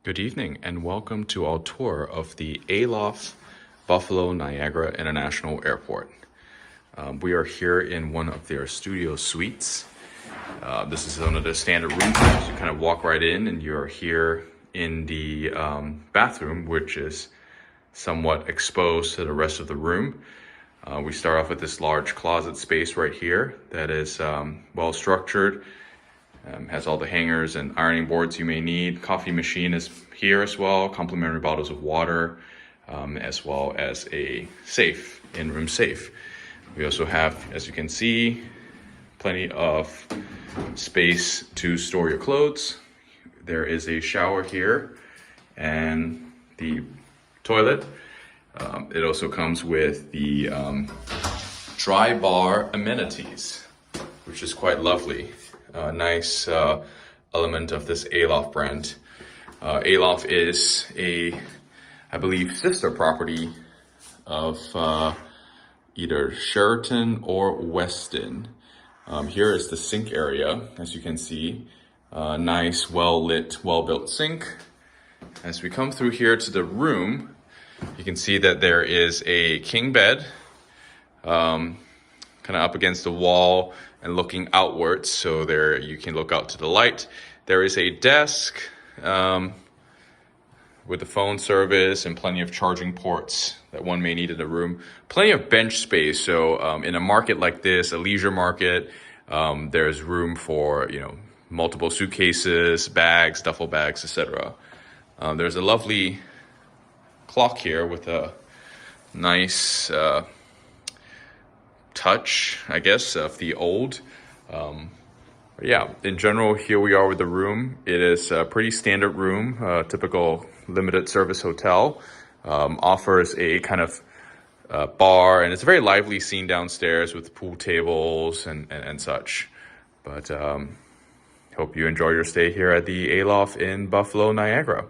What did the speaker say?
Good evening and welcome to our tour of the Aloft Buffalo Niagara International Airport. We are here in one of their studio suites. This is one of the standard room types. You kind of walk right in and you're here in the bathroom, which is somewhat exposed to the rest of the room. We start off with this large closet space right here that is well structured. Has all the hangers and ironing boards you may need. Coffee machine is here as well, complimentary bottles of water, as well as a safe, in-room safe. We also have, as you can see, plenty of space to store your clothes. There is a shower here and the toilet. It also comes with the dry bar amenities, which is quite lovely. Nice element of this Aloft brand. Aloft is I believe, sister property of either Sheraton or Westin. Here is the sink area, as you can see. Nice, well-lit, well-built sink. As we come through here to the room, you can see that there is a king bed, kind of up against the wall and looking outwards, so there you can look out to the light. There is a desk with the phone service and plenty of charging ports that one may need in the room. Plenty of bench space, so in a market like this, a leisure market, there's room for multiple suitcases, bags, duffel bags, etc. There's a lovely clock here with a nice touch, I guess, of the old. Yeah, in general, here we are with the room. It is a pretty standard room, typical limited service hotel. Offers a kind of bar, and it's a very lively scene downstairs with pool tables and such. But hope you enjoy your stay here at the Aloft in Buffalo, Niagara.